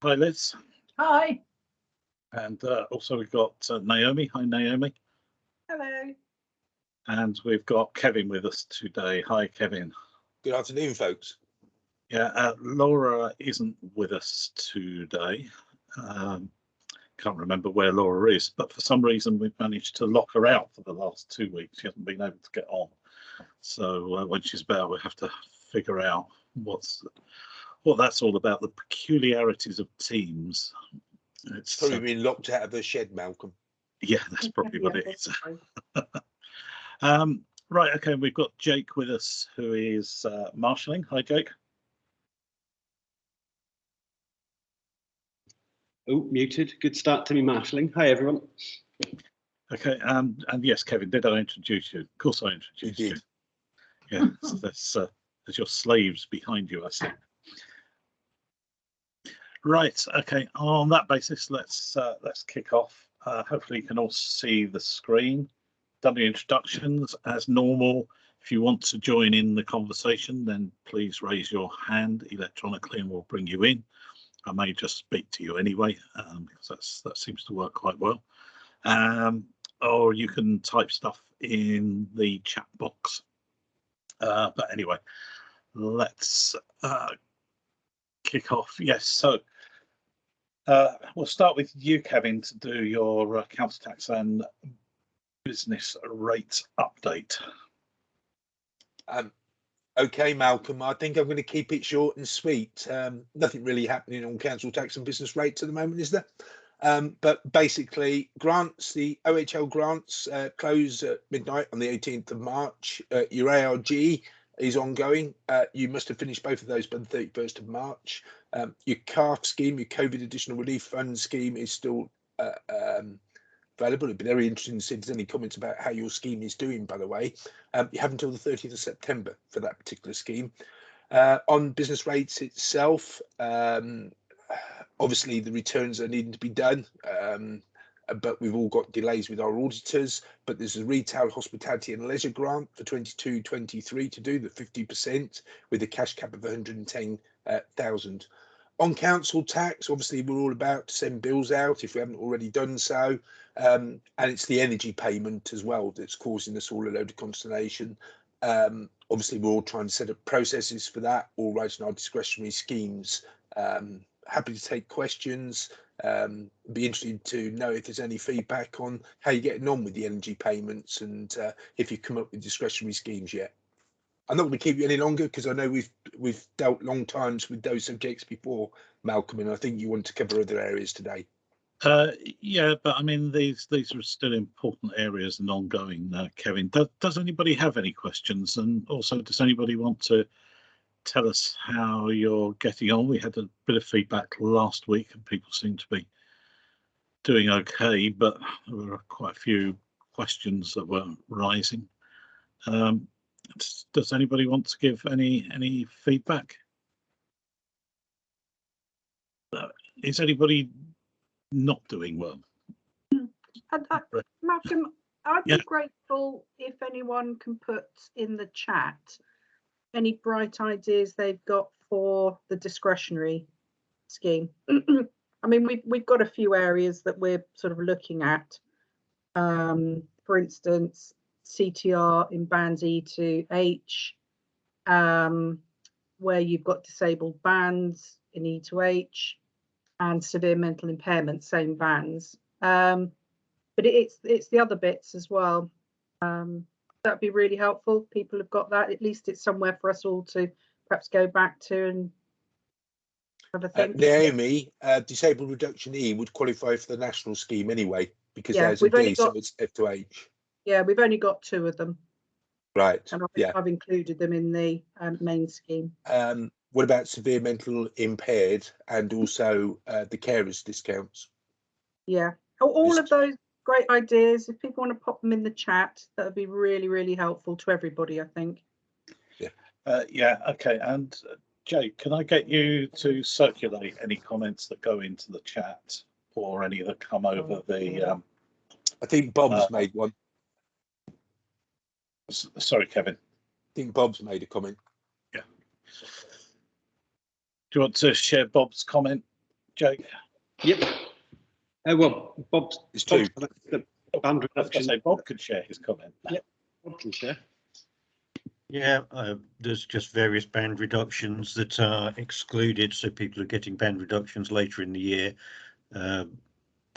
Hi, Liz. Hi. And also we've got Naomi. Hi, Naomi. Hello. And we've got Kevin with us today. Hi, Kevin. Good afternoon, folks. Yeah, Laura isn't with us today. Can't remember where Laura is, but for some reason we've managed to lock her out for the last 2 weeks. She hasn't been able to get on. So when she's back, we have to figure out what that's all about, the peculiarities of Teams. It's probably been locked out of her shed, Malcolm. Yeah, that's probably what it is. Right, okay, we've got Jake with us, who is marshalling. Hi, Jake. Oh, muted. Good start to me marshalling. Hi, everyone. Okay, and yes, Kevin, did I introduce you? Of course I introduced you. Yeah, so there's your slaves behind you, I see. Right, okay, on that basis, let's kick off. Hopefully you can all see the screen. Done the introductions as normal. If you want to join in the conversation, then please raise your hand electronically and we'll bring you in. I may just speak to you anyway, because that seems to work quite well. Or you can type stuff in the chat box. But anyway, let's kick off. Yes, so we'll start with you, Kevin, to do your council tax and business rates update. Okay, Malcolm, I think I'm going to keep it short and sweet. Nothing really happening on council tax and business rates at the moment, is there? But basically, grants, the OHL grants close at midnight on the 18th of March. Your ARG is ongoing. You must have finished both of those by the 31st of March. Your CARF scheme, your COVID Additional Relief Fund scheme, is still available. It'd be very interesting to see if there's any comments about how your scheme is doing, by the way. You have until the 30th of September for that particular scheme. On business rates itself, obviously the returns are needing to be done, but we've all got delays with our auditors. But there's a retail, hospitality and leisure grant for 22-23 to do, the 50% with a cash cap of 110,000. On council tax, obviously we're all about to send bills out if we haven't already done so, and it's the energy payment as well that's causing us all a load of consternation. Obviously we're all trying to set up processes for that, all writing our discretionary schemes. Happy to take questions. Be interested to know if there's any feedback on how you're getting on with the energy payments and if you've come up with discretionary schemes yet. I'm not going to keep you any longer because I know we've dealt long times with those subjects before, Malcolm, and I think you want to cover other areas today. Yeah, but I mean these are still important areas and ongoing. Kevin, does anybody have any questions? And also, does anybody want to tell us how you're getting on? We had a bit of feedback last week, and people seem to be doing okay, but there were quite a few questions that were rising. Does anybody want to give any feedback? Is anybody not doing well? Malcolm, I'd be grateful if anyone can put in the chat any bright ideas they've got for the discretionary scheme. I mean, we've got a few areas that we're sort of looking at. For instance, CTR in bands E to H, where you've got disabled bands in E to H, and severe mental impairment, same bands. But it's the other bits as well. That'd be really helpful. People have got that. At least it's somewhere for us all to perhaps go back to and have a think. Naomi, disabled reduction E would qualify for the national scheme anyway, because there's a D, so it's F to H. Yeah, we've only got 2 of them. Right. And I've included them in the main scheme. What about severe mental impaired and also the carers discounts? Yeah, all of those great ideas. If people want to pop them in the chat, that would be really, really helpful to everybody, I think. Yeah. Yeah. Okay. And Jake, can I get you to circulate any comments that go into the chat or any that come over the? I think Bob's made one. Sorry, Kevin. I think Bob's made a comment. Yeah. Do you want to share Bob's comment, Jake. Yep. Well, Bob's It's two. the band I was going to reduction. say Bob could share his comment. Yep. Bob can share. Yeah, there's just various band reductions that are excluded, so people are getting band reductions later in the year.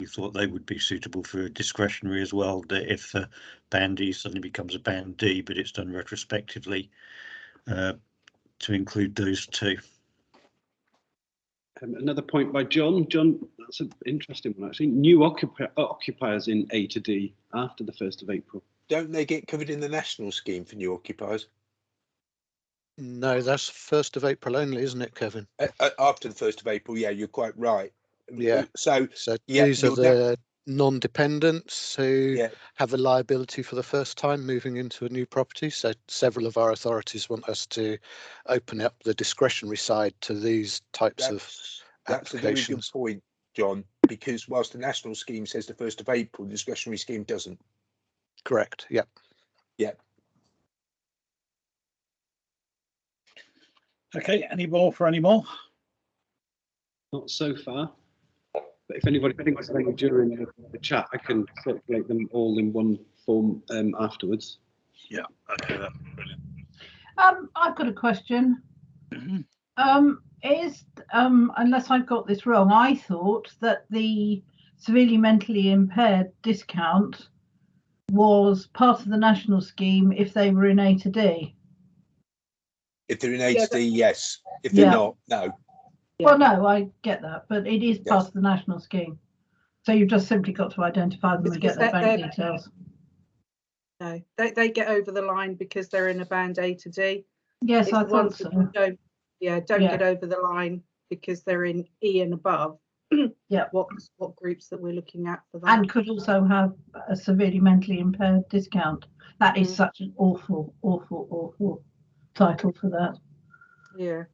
We thought they would be suitable for discretionary as well, that if the band E suddenly becomes a band D, but it's done retrospectively, to include those two. Another point by John. John, that's an interesting one actually. New occupiers in A to D after the 1st of April. Don't they get covered in the national scheme for new occupiers? No, that's 1st of April only, isn't it, Kevin? After the 1st of April, yeah, you're quite right. Yeah. So yeah, these are the non-dependents who have a liability for the first time moving into a new property. So several of our authorities want us to open up the discretionary side to these types of that's a very good applications. point, John, because whilst the national scheme says the 1st of April, the discretionary scheme doesn't. Correct. Yep. Yeah. Okay, any more for any more? Not so far. But if anybody thinks of any during the chat, I can circulate them all in one form afterwards. Yeah, okay, that's brilliant. I've got a question. Mhm. Unless I've got this wrong, I thought that the severely mentally impaired discount was part of the national scheme if they were in A to D. If they're in HD, yes. If Yeah. they're not, no. Well, no, I get that, but it is part of the national scheme. So you've just simply got to identify them and get their bank details. No, they get over the line because they're in a band A to D. Yes, It's I the ones thought that so. don't get over the line because they're in E and above. Yeah. What groups that we're looking at for that? And could also have a severely mentally impaired discount. That is such an awful, awful, awful title for that. Yeah.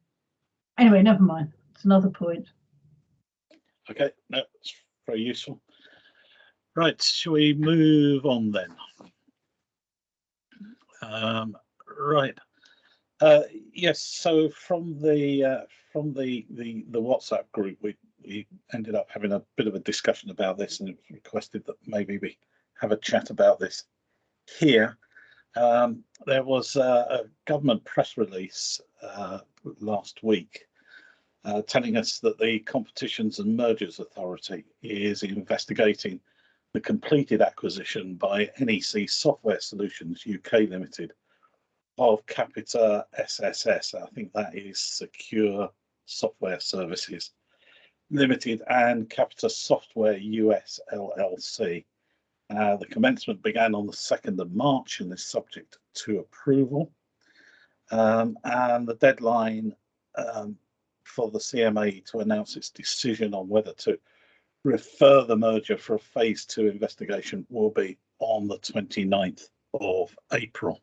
Anyway, never mind. It's another point. Okay, no, it's very useful. Right, shall we move on then? Right. Yes. So from the WhatsApp group, we ended up having a bit of a discussion about this, and it was requested that maybe we have a chat about this here. There was a government press release last week telling us that the Competitions and Mergers Authority is investigating the completed acquisition by NEC Software Solutions UK Limited of Capita SSS. I think that is Secure Software Services Limited and Capita Software US LLC. The commencement began on the 2nd of March and is subject to approval. And the deadline for the CMA to announce its decision on whether to refer the merger for a phase 2 investigation will be on the 29th of April.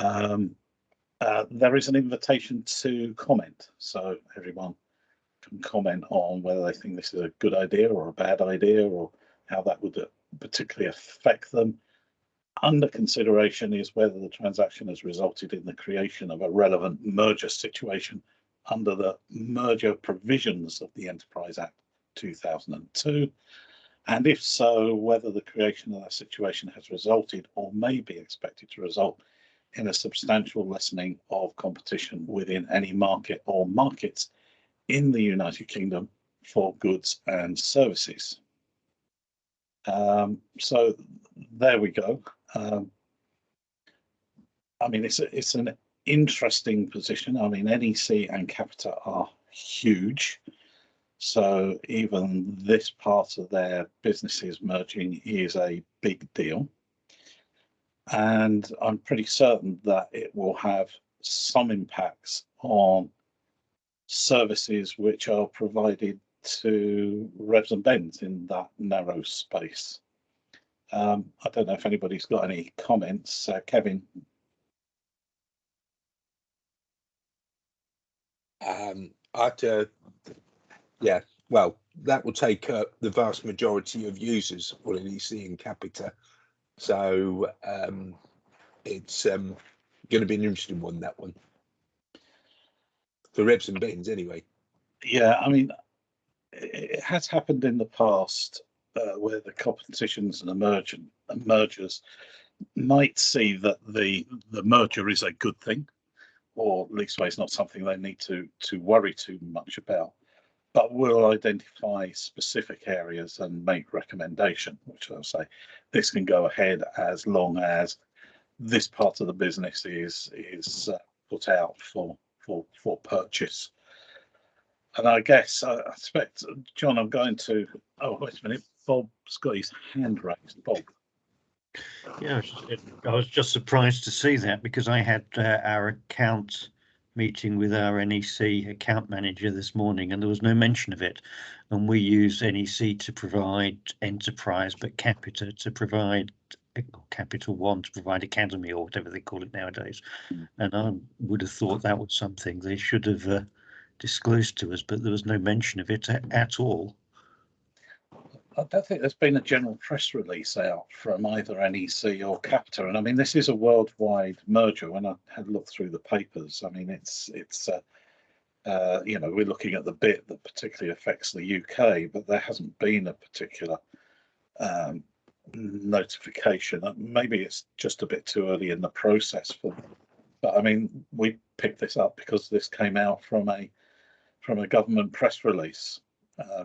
There is an invitation to comment, so everyone can comment on whether they think this is a good idea or a bad idea or how that would particularly affect them. Under consideration is whether the transaction has resulted in the creation of a relevant merger situation under the merger provisions of the Enterprise Act 2002, and if so, whether the creation of that situation has resulted or may be expected to result in a substantial lessening of competition within any market or markets in the United Kingdom for goods and services. So there we go. I mean, it's an interesting position. I mean, NEC and Capita are huge. So even this part of their businesses merging is a big deal. And I'm pretty certain that it will have some impacts on services which are provided to Revs and Bens in that narrow space. I don't know if anybody's got any comments. Kevin? Yeah, well, that will take up the vast majority of users for NEC and Capita. So it's going to be an interesting one, that one. For Revs and Bens, anyway. Yeah, I mean, it has happened in the past where the competitions and mergers might see that the merger is a good thing, or leastways it's not something they need to worry too much about, but will identify specific areas and make recommendation, which I'll say this can go ahead as long as this part of the business is put out for purchase. And I guess I expect, John, I'm going to. Oh, wait a minute. Bob's got his hand raised. Bob. Yeah, I was just surprised to see that, because I had our account meeting with our NEC account manager this morning, and there was no mention of it. And we use NEC to provide enterprise, but Capita to provide Capital One to provide Academy, or whatever they call it nowadays. And I would have thought that was something they should have disclosed to us, but there was no mention of it at all. I don't think there's been a general press release out from either NEC or Capita, and I mean this is a worldwide merger. When I had looked through the papers, I mean it's you know, we're looking at the bit that particularly affects the UK, but there hasn't been a particular notification. Maybe it's just a bit too early in the process for. But I mean, we picked this up because this came out from a government press release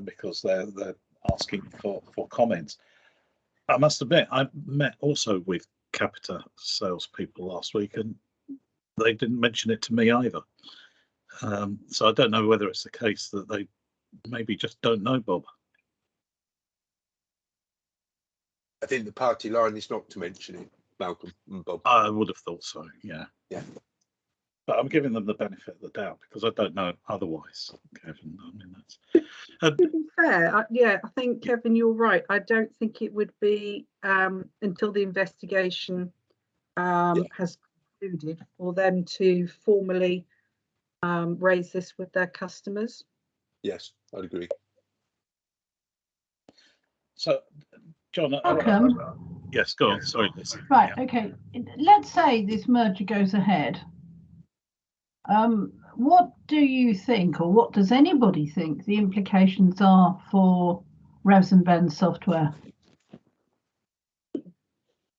because they're asking for comments. I must admit, I met also with Capita salespeople last week, and they didn't mention it to me either. So I don't know whether it's the case that they maybe just don't know, Bob. I think the party line is not to mention it, Malcolm and Bob. I would have thought so, yeah. Yeah. But I'm giving them the benefit of the doubt because I don't know otherwise, Kevin. I mean, that's. To be fair, yeah, I think, Kevin, you're right. I don't think it would be until the investigation has concluded for them to formally raise this with their customers. Yes, I'd agree. So, John. Malcolm. Yes, go on. Sorry, Liz. Right. Yeah. Okay. Let's say this merger goes ahead. What do you think, or what does anybody think the implications are for Revs and Bens software?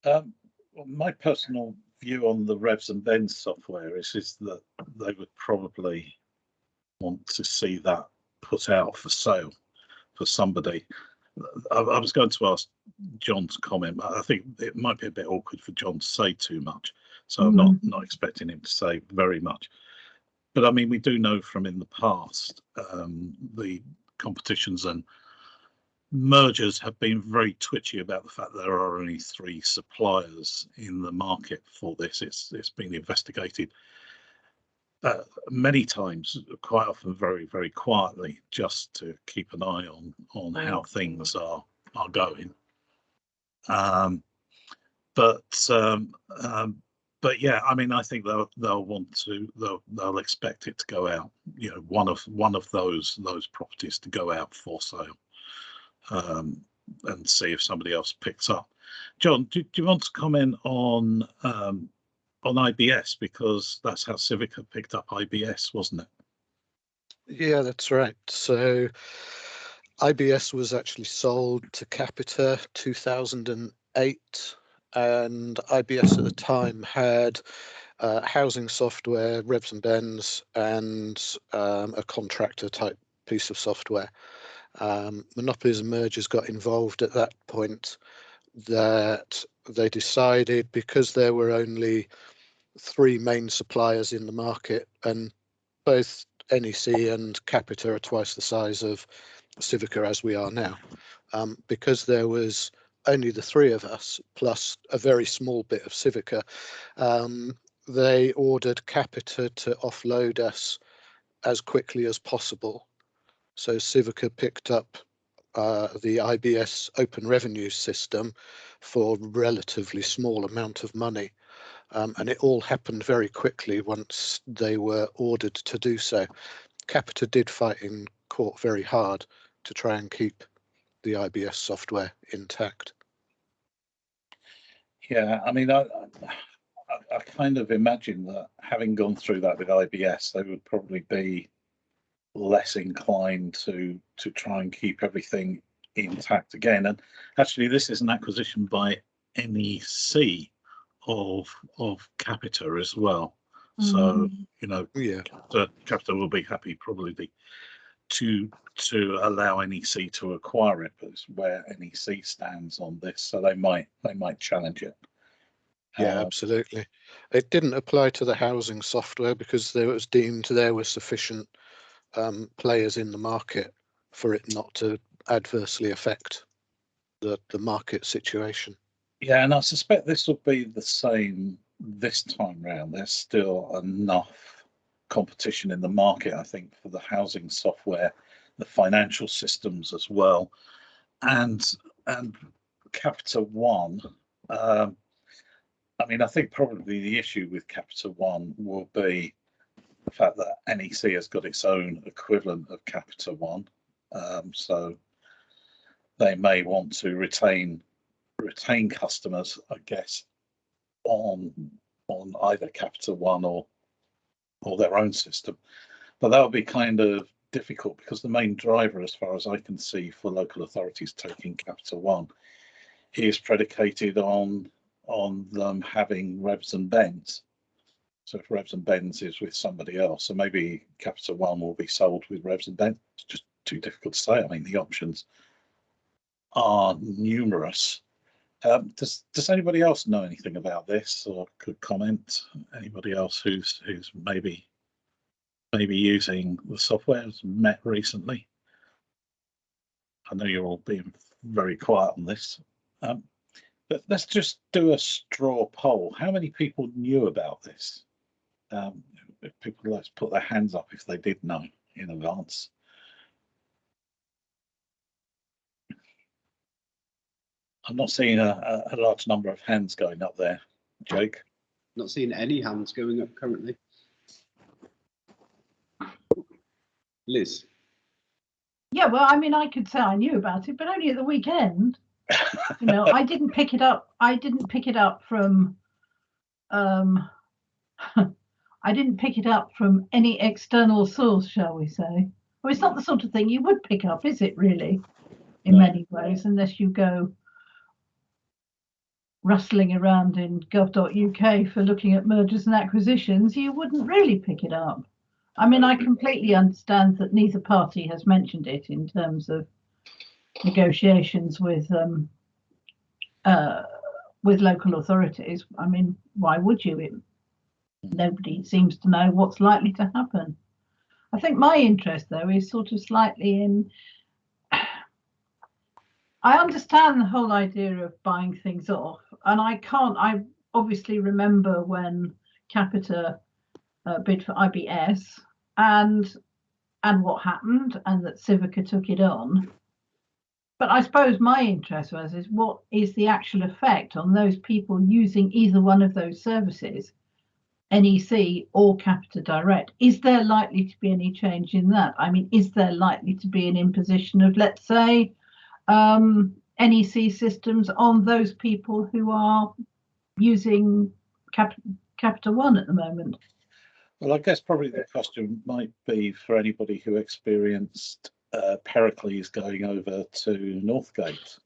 Well, my personal view on the Revs and Bens software is that they would probably want to see that put out for sale for somebody. I was going to ask John's comment, but I think it might be a bit awkward for John to say too much, so I'm not expecting him to say very much. But I mean, we do know from in the past the competitions and mergers have been very twitchy about the fact that there are only 3 suppliers in the market for this. It's been investigated many times, quite often very, very quietly, just to keep an eye on how things are going. But yeah, I mean, I think they'll want to, they'll expect it to go out. You know, one of those properties to go out for sale, and see if somebody else picks up. John, do you want to comment on IBS, because that's how Civica picked up IBS, wasn't it? Yeah, that's right. So IBS was actually sold to Capita 2008, and IBS at the time had housing software, Revs and Bens, and a contractor type piece of software. Monopolies and Mergers got involved at that point, that they decided, because there were only 3 main suppliers in the market, and both NEC and Capita are twice the size of Civica as we are now, because there was only the 3 of us plus a very small bit of Civica, they ordered Capita to offload us as quickly as possible. So Civica picked up the IBS open revenue system for a relatively small amount of money. And it all happened very quickly once they were ordered to do so. Capita did fight in court very hard to try and keep the IBS software intact. Yeah, I mean, I kind of imagine that having gone through that with IBS, they would probably be less inclined to try and keep everything intact again. And actually, this is an acquisition by NEC of Capita as well. So you know, Yeah. Capita will be happy probably to allow NEC to acquire it, but it's where NEC stands on this, so they might challenge it. Yeah, absolutely. It didn't apply to the housing software because there was deemed there were sufficient players in the market for it not to adversely affect the market situation. Yeah, and I suspect this will be the same this time round. There's still enough competition in the market, I think, for the housing software, the financial systems as well, and Capita One. I mean, I think probably the issue with Capita One will be the fact that NEC has got its own equivalent of Capita One, so they may want to retain customers, I guess, on either Capita One or their own system. But that would be kind of difficult because the main driver, as far as I can see, for local authorities taking Capita One is predicated on them having Revs and Bens. So if Revs and Bens is with somebody else, so maybe Capita One will be sold with Revs and Bens. It's just too difficult to say. I mean, the options are numerous. Does anybody else know anything about this or could comment? Anybody else who's maybe using the software has met recently? I know you're all being very quiet on this. But let's just do a straw poll. How many people knew about this? If people, let's put their hands up if they did know in advance. I'm not seeing a large number of hands going up there, Jake. Not seeing any hands going up currently. Liz? Yeah, well, I mean, I could say I knew about it, but only at the weekend. You know, I didn't pick it up. I didn't pick it up from. I didn't pick it up from any external source, shall we say? Well, it's not the sort of thing you would pick up, is it? Really, in many ways, unless you go rustling around in gov.uk for looking at mergers and acquisitions, you wouldn't really pick it up. I mean, I completely understand that neither party has mentioned it in terms of negotiations with local authorities. I mean, why would you? Nobody seems to know what's likely to happen. I think my interest, though, is sort of slightly in. I understand the whole idea of buying things off, and I obviously remember when Capita bid for IBS and what happened, and that Civica took it on. But I suppose my interest is what is the actual effect on those people using either one of those services, NEC or Capita Direct? Is there likely to be any change in that? I mean, is there likely to be an imposition of, let's say, NEC systems on those people who are using Capita One at the moment? Well, I guess probably the question might be for anybody who experienced Pericles going over to Northgate.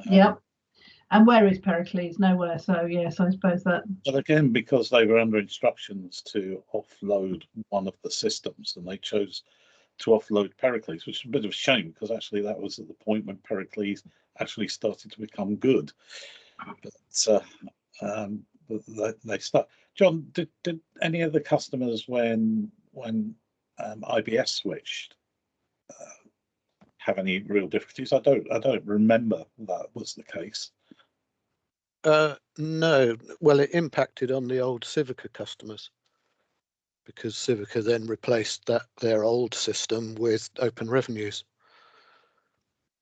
Yep. And where is Pericles? Nowhere. So yes, I suppose that. But again, because they were under instructions to offload one of the systems, and they chose to offload Pericles, which is a bit of a shame because actually that was at the point when Pericles actually started to become good. But they start. John, did any of the customers when IBS switched have any real difficulties? I don't remember that was the case. No. Well, it impacted on the old Civica customers because Civica then replaced their old system with Open Revenues.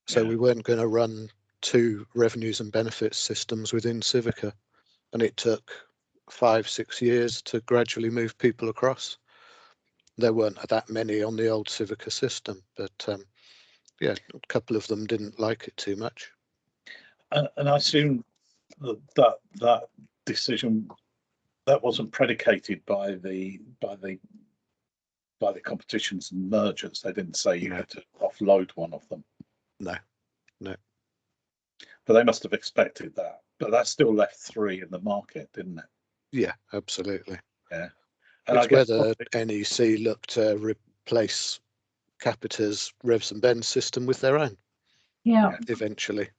So we weren't going to run two revenues and benefits systems within Civica, and it took 5-6 years to gradually move people across. There weren't that many on the old Civica system, but yeah, a couple of them didn't like it too much. And I assume that decision that wasn't predicated by the by the competitions and mergers. They didn't say you had to offload one of them. No. But they must have expected that. But that still left 3 in the market, didn't it? Yeah, absolutely. Yeah. And It's I guess whether NEC look to replace Capita's Revs and Bens system with their own. Yeah. Eventually.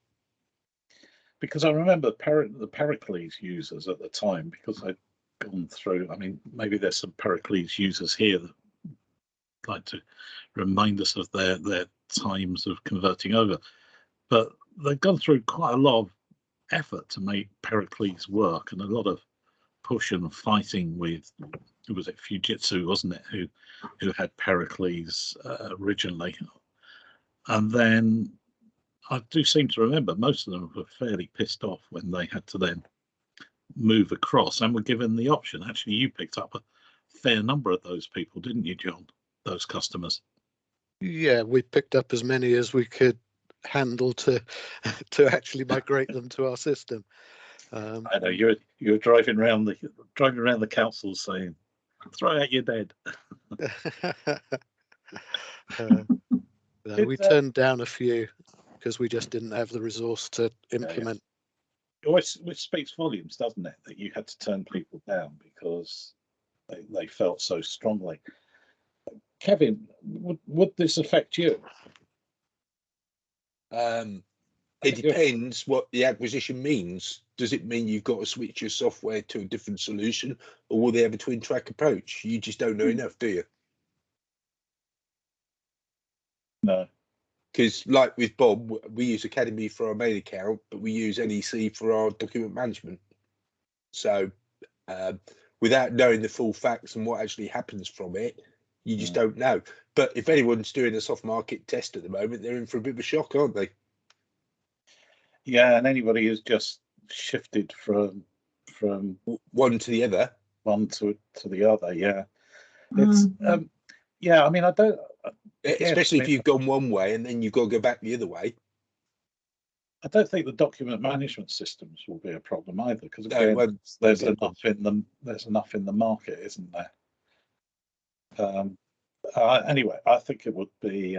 Because I remember the Pericles users at the time, because I'd gone through, I mean, maybe there's some Pericles users here that like to remind us of their times of converting over. But they've gone through quite a lot of effort to make Pericles work, and a lot of push and fighting with, who was it, Fujitsu, wasn't it, who had Pericles originally. And then I do seem to remember most of them were fairly pissed off when they had to then move across and were given the option. Actually, you picked up a fair number of those people, didn't you, John? Those customers. Yeah, we picked up as many as we could handle to actually migrate them to our system. I know you were driving around the council saying, "Throw out your dead." We turned down a few because we just didn't have the resource to implement. Which speaks volumes, doesn't it, that you had to turn people down because they felt so strongly. Kevin, would this affect you? It depends what the acquisition means. Does it mean you've got to switch your software to a different solution, or will they have a twin track approach? You just don't know enough, do you? No. Because like with Bob, we use Academy for our main account, but we use NEC for our document management. So without knowing the full facts and what actually happens from it, you just don't know. But if anyone's doing a soft market test at the moment, they're in for a bit of a shock, aren't they? Yeah, and anybody who's just shifted from one to the other, one to the other, yeah. It's yeah, I mean, I don't, especially if you've gone one way and then you've got to go back the other way. I don't think the document management systems will be a problem either, because again, well, there's enough in the market, isn't there? Anyway, I think it would be.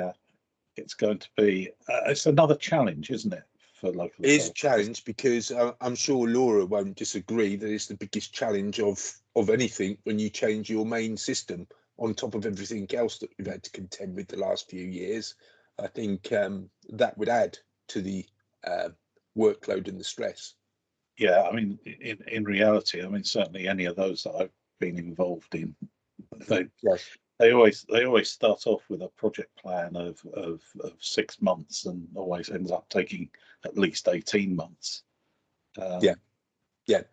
It's going to be. It's another challenge, isn't it, for local? It is a challenge because I'm sure Laura won't disagree that it's the biggest challenge of anything when you change your main system on top of everything else that we've had to contend with the last few years. I think that would add to the workload and the stress. Yeah, I mean, in reality, I mean, certainly any of those that I've been involved in, they always start off with a project plan of 6 months and always ends up taking at least 18 months. Yeah.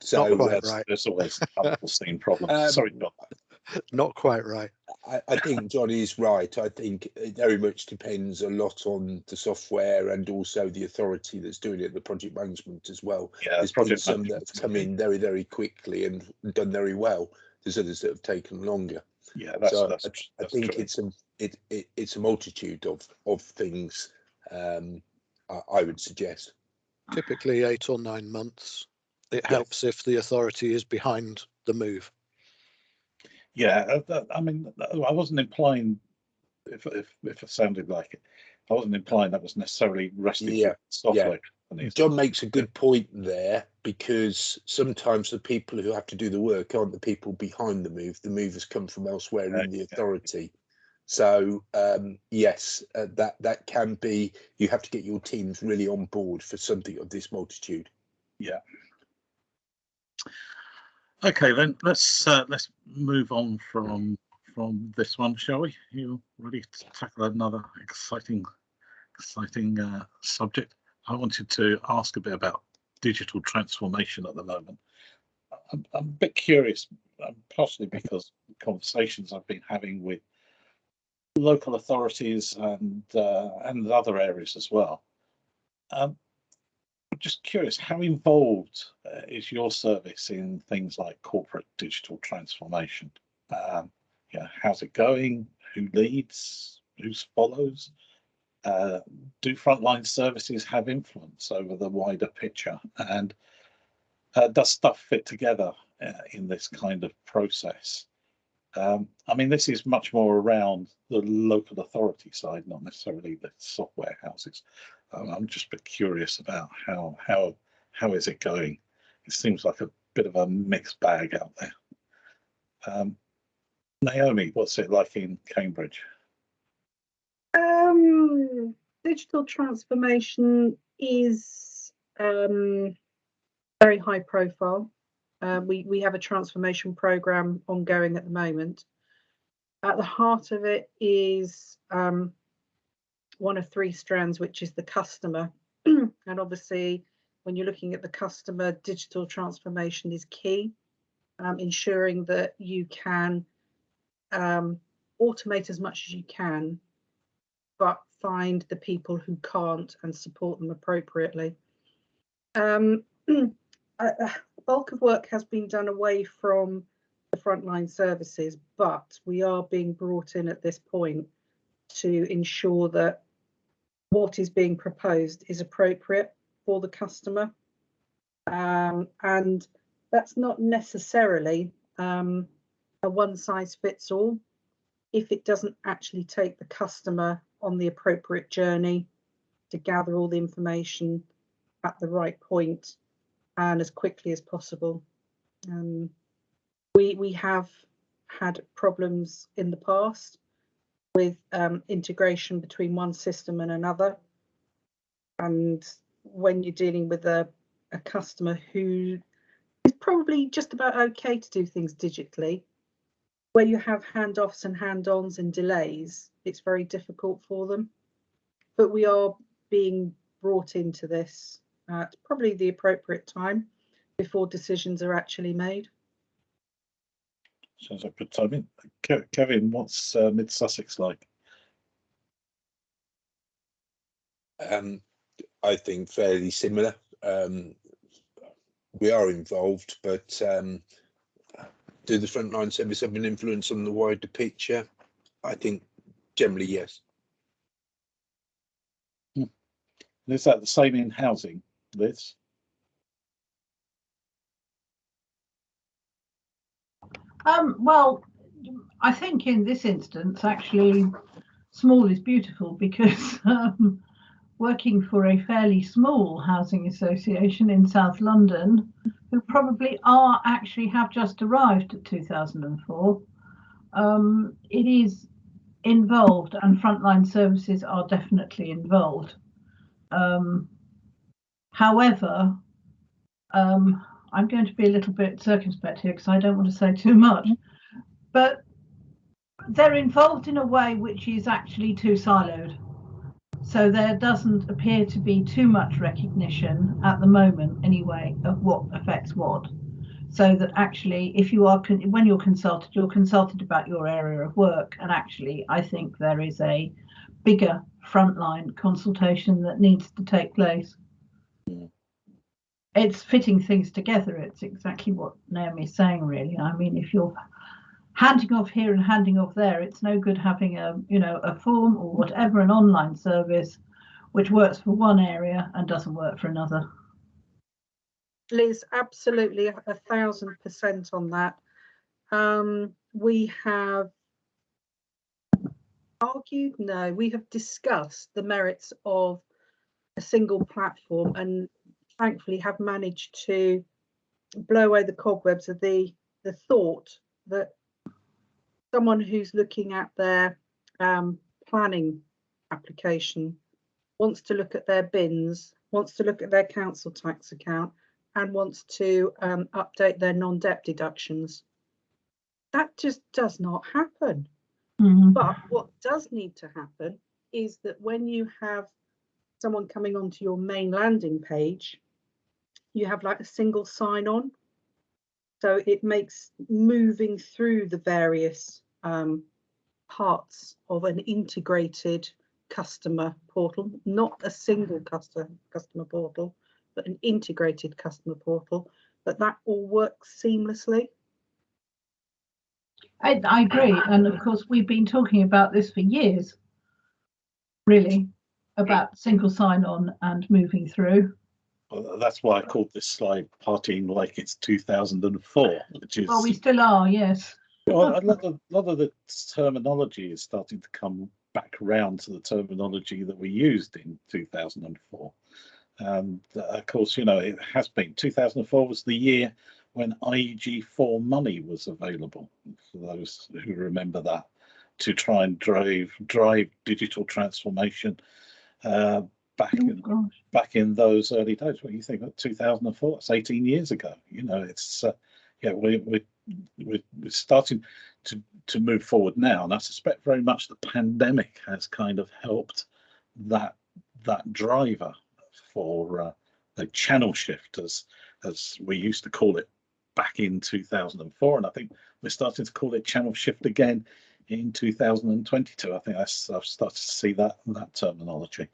So not quite right. There's always unforeseen problems. Sorry, John. Not quite right. I think Johnny is right. I think it very much depends a lot on the software and also the authority that's doing it, the project management as well. Yeah, there's been some that have come in very, very quickly and done very well. There's others that have taken longer. Yeah, I think true. It's a multitude of things. I would suggest typically 8 or 9 months. It helps if the authority is behind the move. Yeah, I mean, I wasn't implying, if it sounded like it, I wasn't implying that was necessarily resting with software companies. John makes a good point there, because sometimes the people who have to do the work aren't the people behind the move. The move has come from elsewhere in the authority. So yes, that can be. You have to get your teams really on board for something of this multitude. Yeah. Okay, then let's move on from this one, shall we? You ready to tackle another exciting subject? I wanted to ask a bit about digital transformation at the moment. I'm a bit curious, partially because conversations I've been having with local authorities and other areas as well. I'm just curious, how involved is your service in things like corporate digital transformation? How's it going? Who leads? Who follows? Do frontline services have influence over the wider picture? And does stuff fit together in this kind of process? I mean, this is much more around the local authority side, not necessarily the software houses. I'm just a bit curious about how is it going. It seems like a bit of a mixed bag out there. Naomi, what's it like in Cambridge? Digital transformation is very high profile. We have a transformation program ongoing at the moment. At the heart of it is one of three strands, which is the customer. And obviously, when you're looking at the customer, digital transformation is key, ensuring that you can automate as much as you can, but find the people who can't and support them appropriately. A bulk of work has been done away from the frontline services, but we are being brought in at this point to ensure that what is being proposed is appropriate for the customer. And that's not necessarily a one size fits all if it doesn't actually take the customer on the appropriate journey to gather all the information at the right point and as quickly as possible. We have had problems in the past with integration between one system and another. And when you're dealing with a customer who is probably just about okay to do things digitally, where you have handoffs and hand-ons and delays, it's very difficult for them. But we are being brought into this at probably the appropriate time before decisions are actually made. Sounds like good timing. Kevin, what's Mid Sussex like? I think fairly similar. We are involved, but do the frontline service have an influence on the wider picture? I think generally yes. Is that the same in housing, Liz? Well, I think in this instance, actually, small is beautiful because working for a fairly small housing association in South London, who probably have just arrived at 2004, it is involved, and frontline services are definitely involved. However, I'm going to be a little bit circumspect here because I don't want to say too much, but they're involved in a way which is actually too siloed. So there doesn't appear to be too much recognition at the moment anyway of what affects what. So that actually, if you are, when you're consulted about your area of work, and actually I think there is a bigger frontline consultation that needs to take place. It's fitting things together. It's exactly what Naomi's saying, really. I mean, if you're handing off here and handing off there, it's no good having a form or whatever, an online service which works for one area and doesn't work for another. Liz, absolutely 1000% on that. We have argued, no, we have discussed the merits of a single platform, and thankfully have managed to blow away the cobwebs of the thought that someone who's looking at their planning application wants to look at their bins, wants to look at their council tax account, and wants to update their non-debt deductions. That just does not happen. But what does need to happen is that when you have someone coming onto your main landing page, you have like a single sign-on. So it makes moving through the various parts of an integrated customer portal, not a single customer portal, but an integrated customer portal, that all works seamlessly. I agree, and of course we've been talking about this for years, really, about single sign-on and moving through. Well, that's why I called this slide "Partying Like It's 2004," which is. Well, we still are, yes. Well, a lot of the terminology is starting to come back around to the terminology that we used in 2004. And of course, it has been 2004 was the year when IEG4 money was available, for those who remember that, to try and drive digital transformation back in those early days. What do you think of 2004? It's 18 years ago. It's we're starting to move forward now, and I suspect very much the pandemic has kind of helped that driver for the channel shift, as we used to call it back in 2004, and I think we're starting to call it channel shift again in 2022. I think I've started to see that terminology.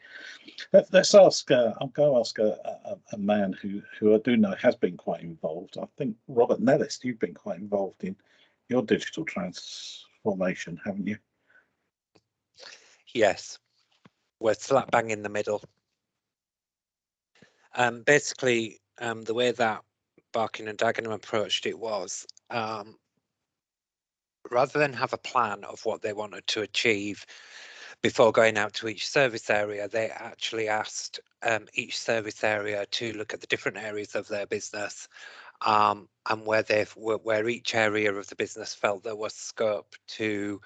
Let's ask. I'll go ask a man who I do know has been quite involved. I think Robert Nellis, you've been quite involved in your digital transformation, haven't you? Yes, we're slap bang in the middle. Basically, the way that Barking and Dagenham approached it was, rather than have a plan of what they wanted to achieve before going out to each service area, they actually asked each service area to look at the different areas of their business, and where each area of the business felt there was scope to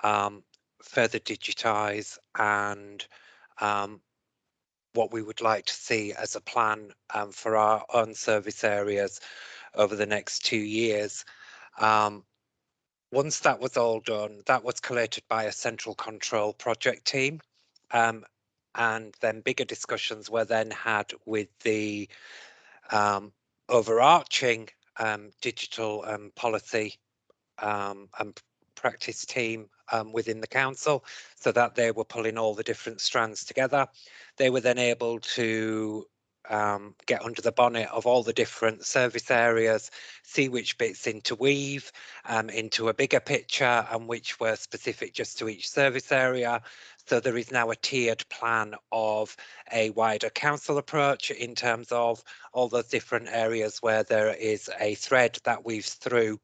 further digitize, and what we would like to see as a plan for our own service areas over the next 2 years. Once that was all done, that was collated by a central control project team, and then bigger discussions were then had with the overarching digital policy and practice team within the council, so that they were pulling all the different strands together. They were then able to get under the bonnet of all the different service areas, see which bits interweave into a bigger picture and which were specific just to each service area. So there is now a tiered plan of a wider council approach in terms of all those different areas where there is a thread that weaves through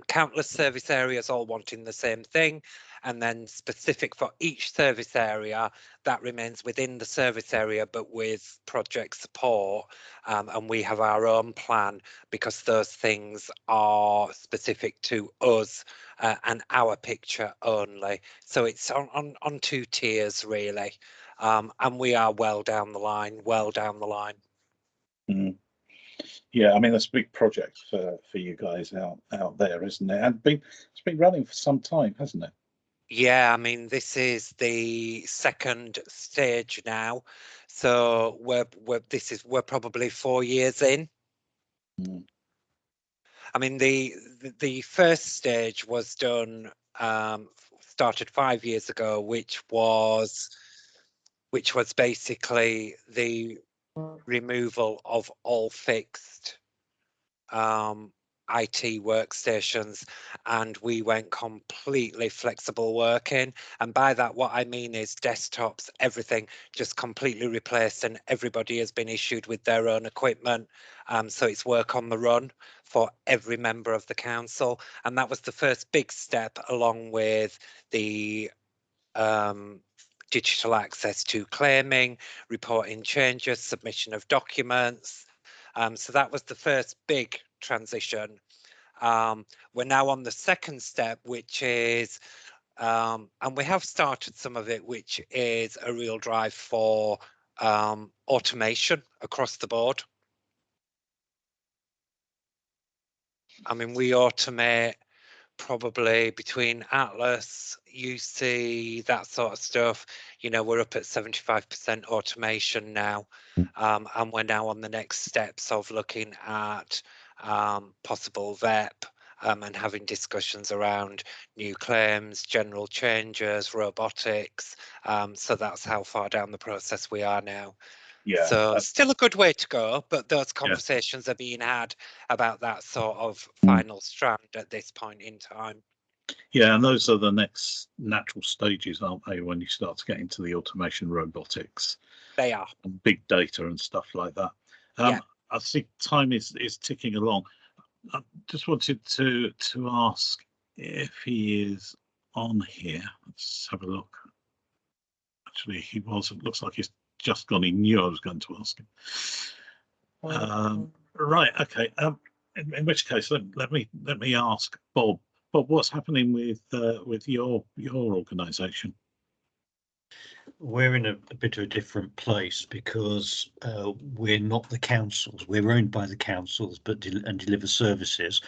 countless service areas all wanting the same thing, and then specific for each service area that remains within the service area but with project support, and we have our own plan because those things are specific to us and our picture only. So it's on 2 tiers really, and we are well down the line. Mm. Yeah, I mean, that's a big project for you guys out there, isn't it? And it's been running for some time, hasn't it? Yeah, I mean, this is the second stage now, so we're probably 4 years in. Mm. I mean, the first stage was done, started 5 years ago, which was basically the removal of all fixed IT workstations, and we went completely flexible working. And by that, what I mean is desktops, everything just completely replaced, and everybody has been issued with their own equipment. So it's work on the run for every member of the council. And that was the first big step, along with the digital access to claiming, reporting changes, submission of documents. So that was the first big transition. We're now on the second step, which is, and we have started some of it, which is a real drive for automation across the board. I mean, we automate probably between Atlas, UC, that sort of stuff. We're up at 75% automation now, and we're now on the next steps of looking at possible VEP, and having discussions around new claims, general changes, robotics. So that's how far down the process we are now. Yeah. So still a good way to go, but those conversations are being had about that sort of final strand at this point in time. Yeah, and those are the next natural stages, aren't they, when you start to get into the automation, robotics? They are. And big data and stuff like that. Yeah. I think time is ticking along. I just wanted to ask if he is on here. Let's have a look. Actually, he wasn't. Looks like he's just gone. He knew I was going to ask him. Right. Okay. In which case, let me ask Bob. Bob, what's happening with your organisation? We're in a bit of a different place because we're not the councils. We're owned by the councils, but and deliver services.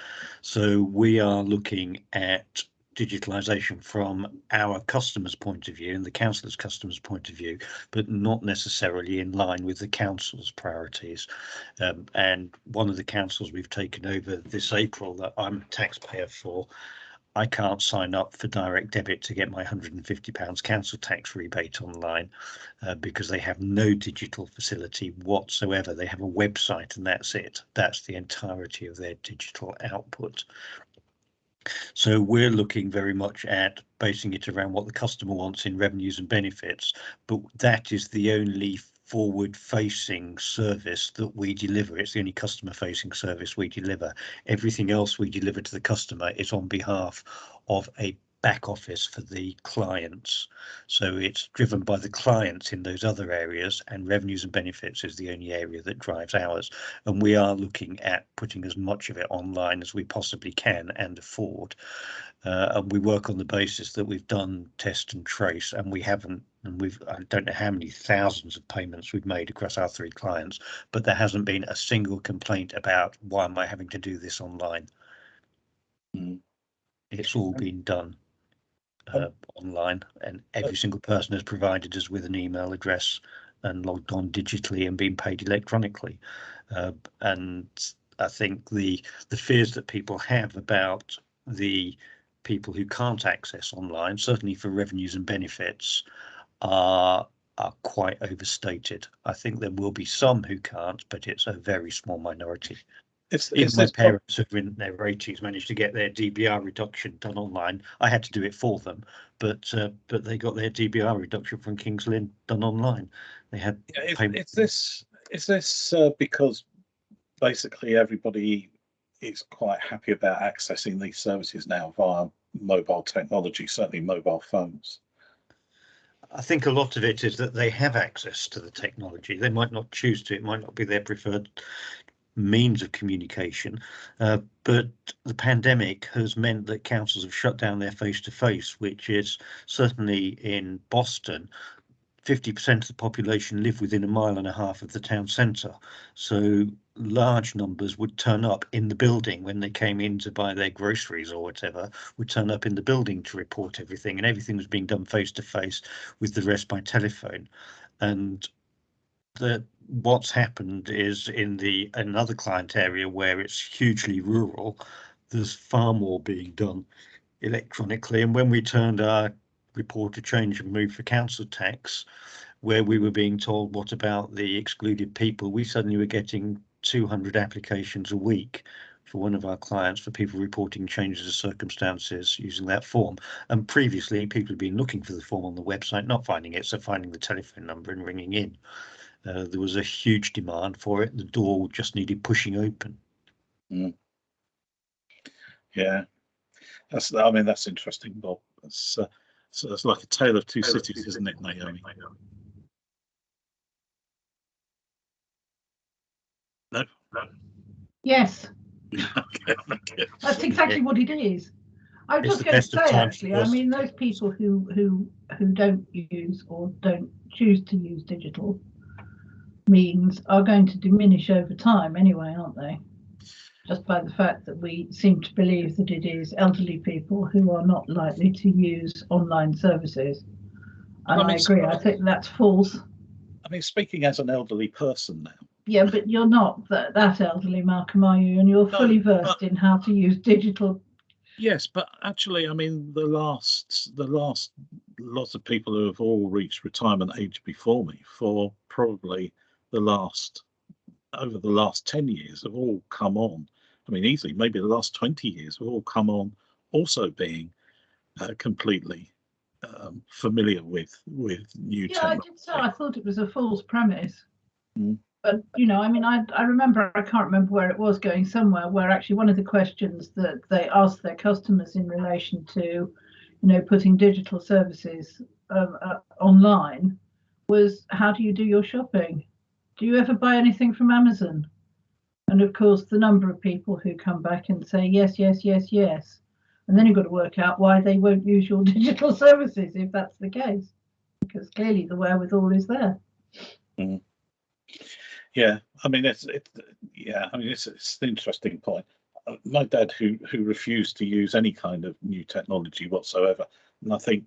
So we are looking at digitalisation from our customers' point of view and the council's customers' point of view, but not necessarily in line with the council's priorities. And one of the councils we've taken over this April that I'm a taxpayer for, I can't sign up for direct debit to get my £150 council tax rebate online because they have no digital facility whatsoever. They have a website and that's it. That's the entirety of their digital output. So we're looking very much at basing it around what the customer wants in revenues and benefits, but that is the only forward-facing service that we deliver. It's the only customer-facing service we deliver. Everything else we deliver to the customer is on behalf of a back office for the clients. So it's driven by the clients in those other areas, and revenues and benefits is the only area that drives ours. And we are looking at putting as much of it online as we possibly can and afford. And we work on the basis that we've done test and trace, and we haven't, and I don't know how many thousands of payments we've made across our 3 clients, but there hasn't been a single complaint about why am I having to do this online. It's all been done online, and every single person has provided us with an email address and logged on digitally and been paid electronically. And I think the fears that people have about the people who can't access online, certainly for revenues and benefits, are quite overstated. I think there will be some who can't, but it's a very small minority. Even my parents who are in their 80s managed to get their DBR reduction done online. I had to do it for them, but they got their DBR reduction from King's Lynn done online. They had is this because basically everybody is quite happy about accessing these services now via mobile technology, certainly mobile phones? I think a lot of it is that they have access to the technology. They might not choose to. It might not be their preferred means of communication, but the pandemic has meant that councils have shut down their face-to-face, which is certainly in Boston. 50% of the population live within 1.5 miles of the town centre, so large numbers would turn up in the building when they came in to buy their groceries or whatever, would turn up in the building to report everything, and everything was being done face to face, with the rest by telephone. And what's happened is in another client area where it's hugely rural, there's far more being done electronically. And when we turned our report to change and move for council tax, where we were being told what about the excluded people, we suddenly were getting 200 applications a week for one of our clients for people reporting changes of circumstances using that form. And previously people had been looking for the form on the website, not finding it, so finding the telephone number and ringing in. There was a huge demand for it. The door just needed pushing open. Yeah, that's interesting, Bob. So it's like a tale of two cities, isn't it, Naomi? No. Yes. Okay. That's exactly what it is. I was just going to say, actually, I mean, those people who don't use or don't choose to use digital means are going to diminish over time anyway, aren't they? Just by the fact that we seem to believe that it is elderly people who are not likely to use online services. And I agree, I think that's false. I mean, speaking as an elderly person now. Yeah, but you're not that elderly, Malcolm, are you? And you're fully versed in how to use digital. Yes, but actually, I mean, the last lots of people who have all reached retirement age before me, for probably over the last 10 years, have all come on. I mean, easily, maybe the last 20 years have all come on, also being completely familiar with new technology. I did say I thought it was a false premise. But you know, I mean, I remember, I can't remember where it was, going somewhere where actually one of the questions that they asked their customers in relation to, you know, putting digital services online was, how do you do your shopping? Do you ever buy anything from Amazon? And of course, the number of people who come back and say yes, yes, yes, yes, and then you've got to work out why they won't use your digital services if that's the case, because clearly the wherewithal is there. Mm. Yeah, I mean it's an interesting point. My dad, who refused to use any kind of new technology whatsoever, and I think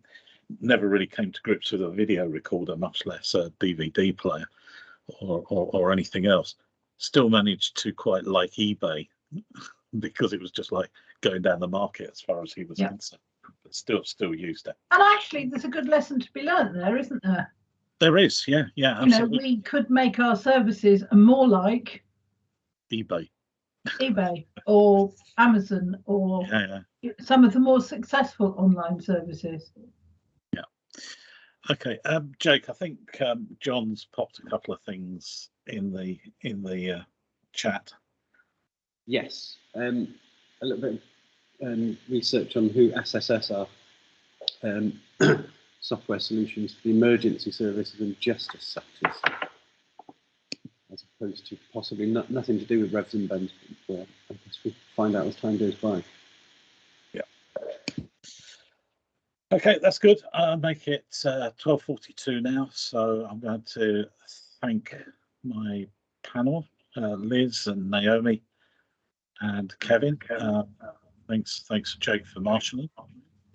never really came to grips with a video recorder, much less a DVD player or anything else, still managed to quite like eBay because it was just like going down the market as far as he was concerned. But still used it. And actually, there's a good lesson to be learnt there, isn't there? There is, yeah, absolutely. You know, we could make our services more like eBay or Amazon or some of the more successful online services. Yeah. Okay, Jake, I think John's popped a couple of things in the chat. Yes, a little bit of research on who SSS are. Software solutions for the emergency services and justice sectors, as opposed to possibly nothing to do with Revs and Bens. I guess we'll find out as time goes by. Yeah. Okay, that's good. Make it 12:42 now, so I'm going to thank my panel, Liz and Naomi and Kevin. Thanks Jake for marshalling.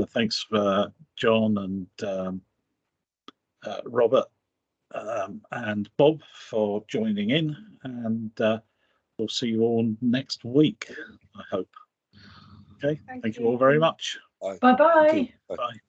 Thanks for John and Robert and Bob for joining in, and we'll see you all next week, I hope. Okay, thank you all very much. Bye. Bye-bye. Bye. Bye.